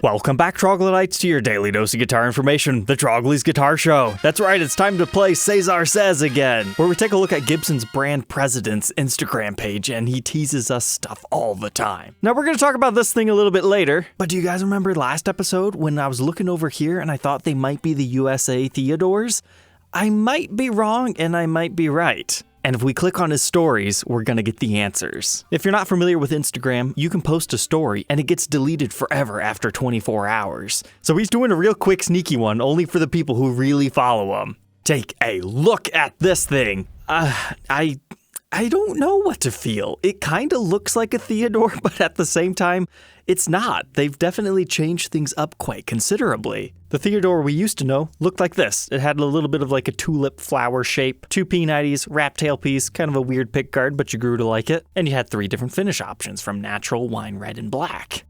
Welcome back, Troglodytes, to your daily dose of guitar information, the Trogly's Guitar Show. That's right, it's time to play Cesar Says again, where we take a look at Gibson's brand president's Instagram page, and he teases us stuff all the time. Now, we're going to talk about this thing a little bit later, but do you guys remember last episode when I was looking over here and I thought they might be the USA Theodores? I might be wrong and I might be right. And if we click on his stories, we're gonna get the answers. If you're not familiar with Instagram, you can post a story and it gets deleted forever after 24 hours. So he's doing a real quick sneaky one only for the people who really follow him. Take a look at this thing. I don't know what to feel. It kind of looks like a Theodore, but at the same time, it's not. They've definitely changed things up quite considerably. The Theodore we used to know looked like this. It had a little bit of like a tulip flower shape, two P90s, wrapped tailpiece, kind of a weird pickguard, but you grew to like it. And you had 3 different finish options from natural, wine red, and black.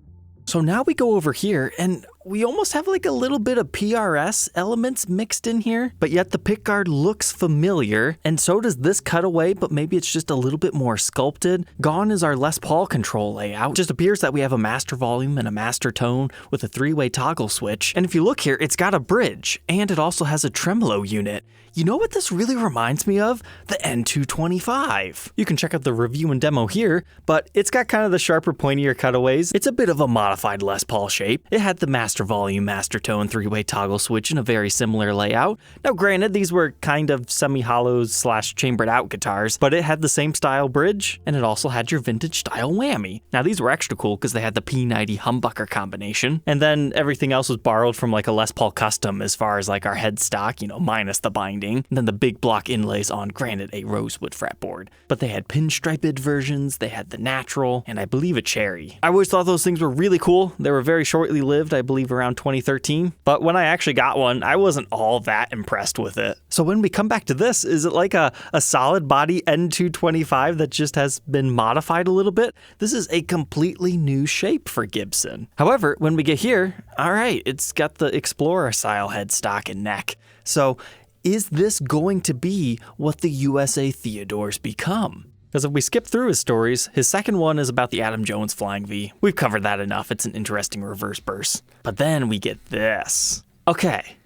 So now we go over here and we almost have like a little bit of PRS elements mixed in here, but yet the pickguard looks familiar, and so does this cutaway, but maybe it's just a little bit more sculpted. Gone is our Les Paul control layout. It just appears that we have a master volume and a master tone with a 3-way toggle switch, and if you look here, it's got a bridge, and it also has a tremolo unit. You know what this really reminds me of? The N225. You can check out the review and demo here, but it's got kind of the sharper, pointier cutaways. It's a bit of a modified Les Paul shape. It had the master volume, master tone, 3-way toggle switch in a very similar layout. Now granted, these were kind of semi-hollows / chambered out guitars, but it had the same style bridge, and it also had your vintage style whammy. Now these were extra cool because they had the P90 humbucker combination, and then everything else was borrowed from like a Les Paul custom as far as like our headstock, minus the binding. And then the big block inlays on, granted, a rosewood fretboard. But they had pinstriped versions, they had the natural, and I believe a cherry. I always thought those things were really cool. They were very shortly lived, I believe around 2013. But when I actually got one, I wasn't all that impressed with it. So when we come back to this, is it like a solid body N225 that just has been modified a little bit? This is a completely new shape for Gibson. However, when we get here, all right, it's got the Explorer style headstock and neck. So is this going to be what the USA Theodores become? Because if we skip through his stories, his second one is about the Adam Jones Flying V. We've covered that enough. It's an interesting reverse burst. But then we get this. Okay,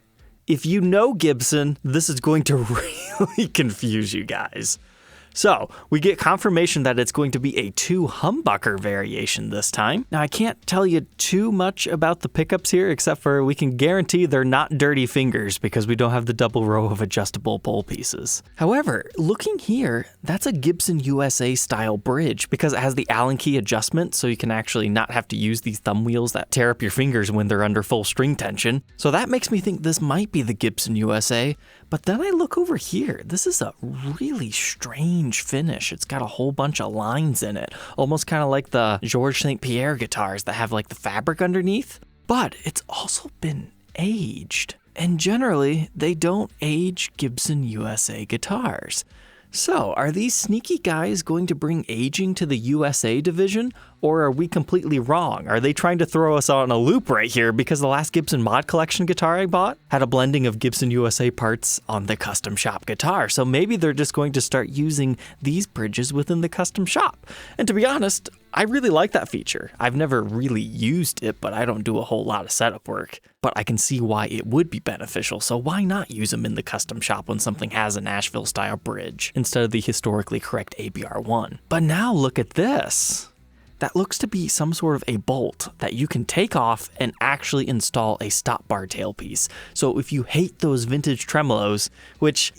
if you know Gibson, this is going to really confuse you guys. So, we get confirmation that it's going to be a 2 humbucker variation this time. Now, I can't tell you too much about the pickups here, except for we can guarantee they're not dirty fingers because we don't have the double row of adjustable bowl pieces. However, looking here, that's a Gibson USA style bridge because it has the Allen key adjustment, so you can actually not have to use these thumb wheels that tear up your fingers when they're under full string tension. So that makes me think this might be the Gibson USA. But then I look over here, this is a really strange finish. It's got a whole bunch of lines in it, almost kind of like the Georges St. Pierre guitars that have like the fabric underneath. But it's also been aged, and generally they don't age Gibson USA guitars. So, are these sneaky guys going to bring aging to the USA division, or are we completely wrong? Are they trying to throw us on a loop right here because the last Gibson Mod Collection guitar I bought had a blending of Gibson USA parts on the custom shop guitar, so maybe they're just going to start using these bridges within the custom shop. And to be honest, I really like that feature. I've never really used it, but I don't do a whole lot of setup work. But I can see why it would be beneficial, so why not use them in the custom shop when something has a Nashville-style bridge instead of the historically correct ABR1? But now look at this. That looks to be some sort of a bolt that you can take off and actually install a stop bar tailpiece. So if you hate those vintage tremolos, which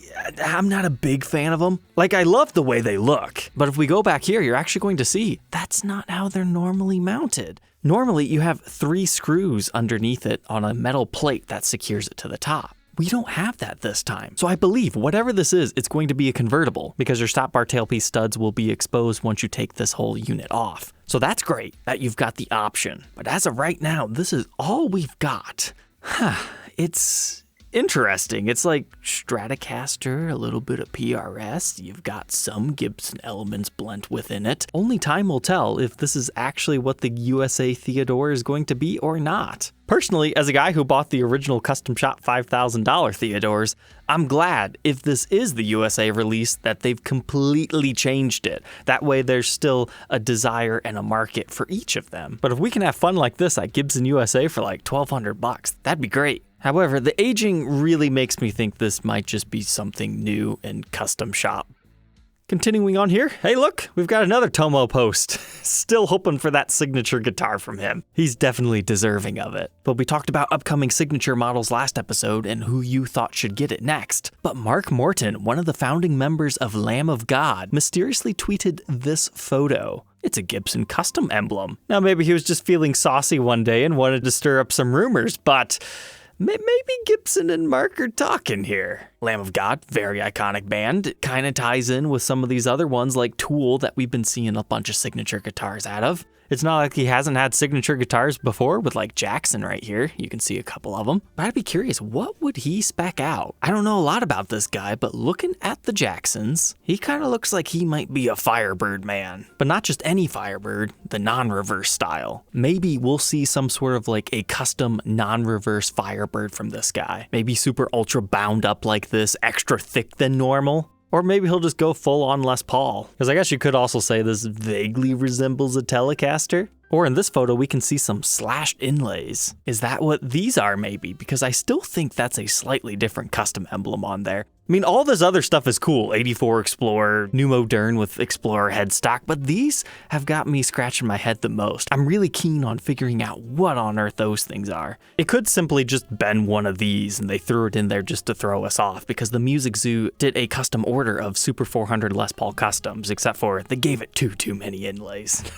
I'm not a big fan of them, like I love the way they look, but if we go back here, you're actually going to see that's not how they're normally mounted. Normally you have 3 screws underneath it on a metal plate that secures it to the top. We don't have that this time. So I believe whatever this is, it's going to be a convertible because your stop bar tailpiece studs will be exposed once you take this whole unit off. So that's great that you've got the option. But as of right now, this is all we've got. It's interesting. It's like Stratocaster, a little bit of PRS. You've got some Gibson elements blent within it. Only time will tell if this is actually what the USA Theodore is going to be or not. Personally, as a guy who bought the original custom shop $5,000 Theodores, I'm glad if this is the USA release that they've completely changed it. That way there's still a desire and a market for each of them. But if we can have fun like this at Gibson USA for like $1,200, that'd be great. However, the aging really makes me think this might just be something new and custom shop. Continuing on here, hey look, we've got another Tomo post. Still hoping for that signature guitar from him. He's definitely deserving of it. But we talked about upcoming signature models last episode and who you thought should get it next. But Mark Morton, one of the founding members of Lamb of God, mysteriously tweeted this photo. It's a Gibson custom emblem. Now maybe he was just feeling saucy one day and wanted to stir up some rumors, but maybe Gibson and Mark are talking here. Lamb of God, very iconic band. It kind of ties in with some of these other ones like Tool that we've been seeing a bunch of signature guitars out of. It's not like he hasn't had signature guitars before with like Jackson right here. You can see a couple of them. But I'd be curious, what would he spec out? I don't know a lot about this guy, but looking at the Jacksons, he kind of looks like he might be a Firebird man. But not just any Firebird, the non-reverse style. Maybe we'll see some sort of like a custom non-reverse Firebird from this guy. Maybe super ultra bound up like this, extra thick than normal. Or maybe he'll just go full on Les Paul. Because I guess you could also say this vaguely resembles a Telecaster. Or in this photo, we can see some slashed inlays. Is that what these are maybe? Because I still think that's a slightly different custom emblem on there. I mean, all this other stuff is cool. 84 Explorer, new Modern with Explorer headstock, but these have got me scratching my head the most. I'm really keen on figuring out what on earth those things are. It could simply just been one of these and they threw it in there just to throw us off because the Music Zoo did a custom order of Super 400 Les Paul Customs, except for they gave it too many inlays.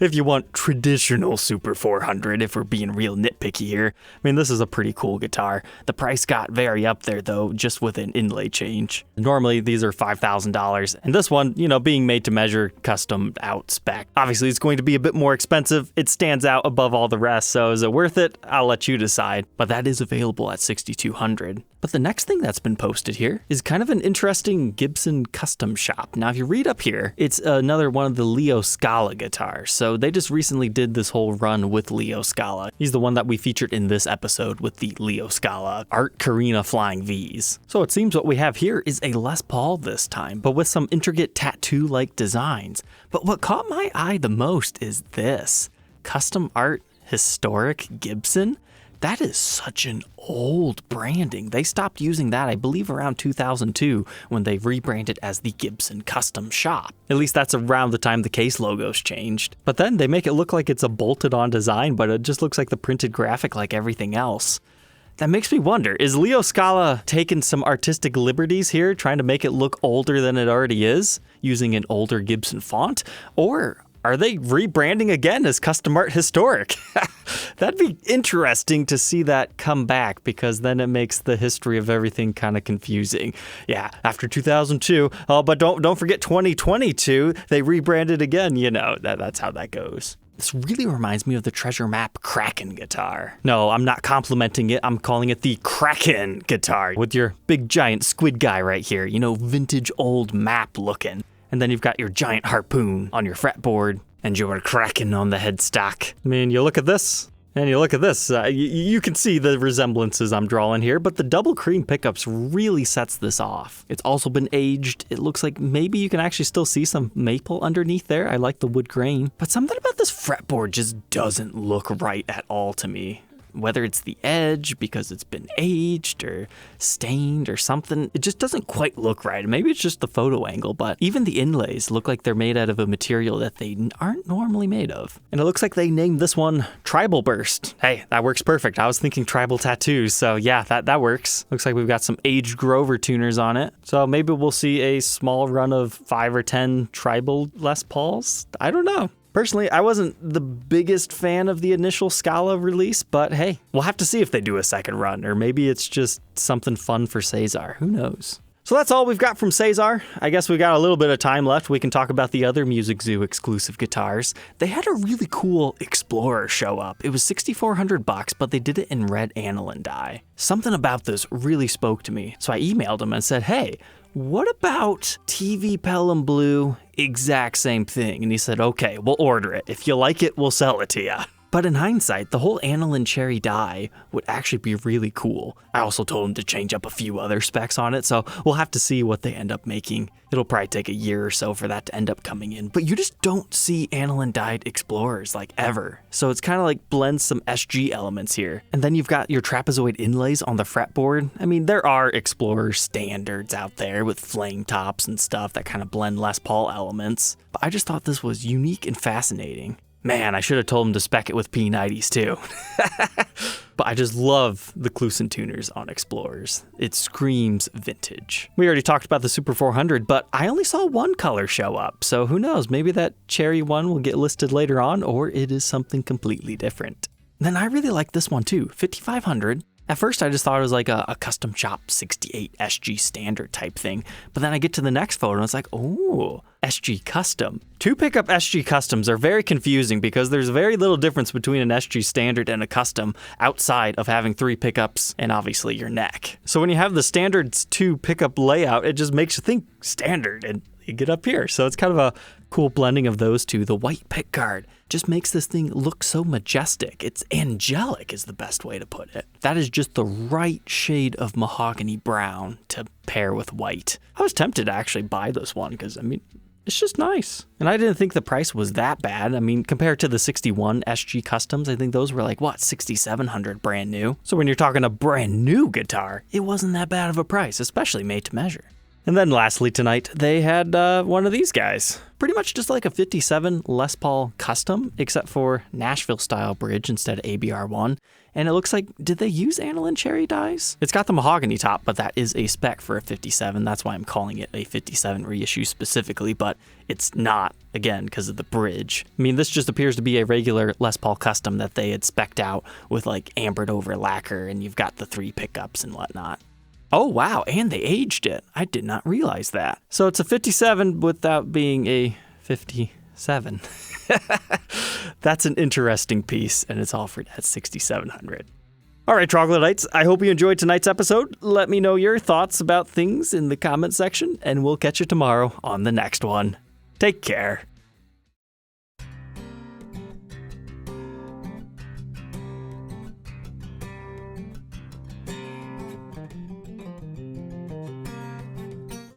If you want traditional Super 400, if we're being real nitpicky here, I mean, this is a pretty cool guitar. The price got very up there though, just with an inlay change. Normally these are $5,000, and this one, you know, being made to measure, custom out spec. Obviously it's going to be a bit more expensive. It stands out above all the rest, so is it worth it? I'll let you decide, but that is available at $6,200. But the next thing that's been posted here is kind of an interesting Gibson custom shop. Now, if you read up here, it's another one of the Leo Scala guitars. So they just recently did this whole run with Leo Scala. He's the one that we featured in this episode with the Leo Scala Art Carina Flying Vs. So it seems what we have here is a Les Paul this time, but with some intricate tattoo-like designs. But what caught my eye the most is this. Custom Art Historic Gibson? That is such an old branding. They stopped using that, I believe, around 2002 when they rebranded as the Gibson Custom Shop. At least that's around the time the case logos changed. But then they make it look like it's a bolted-on design, but it just looks like the printed graphic like everything else. That makes me wonder, is Leo Scala taking some artistic liberties here, trying to make it look older than it already is, using an older Gibson font? Or are they rebranding again as Custom Art Historic? That'd be interesting to see that come back, because then it makes the history of everything kind of confusing. Yeah, after 2002, but don't forget 2022, they rebranded again, you know, that's how that goes. This really reminds me of the Treasure Map Kraken guitar. No, I'm not complimenting it, I'm calling it the Kraken guitar, with your big giant squid guy right here, you know, vintage old map looking. And then you've got your giant harpoon on your fretboard and your Kraken on the headstock. I mean, you look at this and you look at this. You can see the resemblances I'm drawing here, but the double cream pickups really sets this off. It's also been aged. It looks like maybe you can actually still see some maple underneath there. I like the wood grain, but something about this fretboard just doesn't look right at all to me. Whether it's the edge because it's been aged or stained or something, it just doesn't quite look right. Maybe it's just the photo angle, but even the inlays look like they're made out of a material that they aren't normally made of. And it looks like they named this one Tribal Burst. Hey, that works perfect. I was thinking tribal tattoos, so yeah, that works. Looks like we've got some aged Grover tuners on it. So maybe we'll see a small run of 5 or 10 tribal Les Pauls. I don't know. Personally, I wasn't the biggest fan of the initial Scala release, but hey, we'll have to see if they do a second run, or maybe it's just something fun for Cesar. Who knows? So So that's all we've got from Cesar. I guess we got a little bit of time left. We can talk about the other Music Zoo exclusive guitars. They had a really cool Explorer show up. It was $6,400, but they did it in red aniline dye. Something about this really spoke to me. So I emailed him and said, hey, what about TV Pelham Blue? Exact same thing. And he said, okay, we'll order it. If you like it, we'll sell it to you. But in hindsight, the whole aniline cherry dye would actually be really cool. I also told him to change up a few other specs on it, so we'll have to see what they end up making. It'll probably take a year or so for that to end up coming in, but you just don't see aniline dyed Explorers like ever. So it's kind of like blends some SG elements here. And then you've got your trapezoid inlays on the fretboard. I mean, there are Explorer standards out there with flame tops and stuff that kind of blend Les Paul elements, but I just thought this was unique and fascinating. Man, I should have told him to spec it with P90s too. But I just love the Kluson tuners on Explorers. It screams vintage. We already talked about the Super 400, but I only saw one color show up, so who knows, maybe that cherry one will get listed later on, or it is something completely different. Then I really like this one too, 5500. At first I just thought it was like a custom shop 68 SG standard type thing, but then I get to the next photo and it's like, oh, SG custom. Two pickup SG customs are very confusing because there's very little difference between an SG standard and a custom outside of having 3 pickups and obviously your neck. So when you have the standards 2 pickup layout, it just makes you think standard and you get up here. So it's kind of a cool blending of those two. The white pickguard just makes this thing look so majestic. It's angelic is the best way to put it. That is just the right shade of mahogany brown to pair with white. I was tempted to actually buy this one because, I mean, it's just nice. And I didn't think the price was that bad. I mean, compared to the 61 SG Customs, I think those were like, what, $6,700 brand new? So when you're talking a brand new guitar, it wasn't that bad of a price, especially made to measure. And then lastly tonight, they had one of these guys. Pretty much just like a 57 Les Paul Custom, except for Nashville style bridge instead of ABR1. And it looks like, did they use aniline cherry dyes? It's got the mahogany top, but that is a spec for a 57. That's why I'm calling it a 57 reissue specifically, but it's not, again, because of the bridge. I mean, this just appears to be a regular Les Paul Custom that they had spec'd out with like ambered over lacquer, and you've got the 3 pickups and whatnot. Oh, wow, and they aged it. I did not realize that. So it's a 57 without being a 57. That's an interesting piece, and it's offered at $6,700. All right, Troglodytes, I hope you enjoyed tonight's episode. Let me know your thoughts about things in the comment section, and we'll catch you tomorrow on the next one. Take care.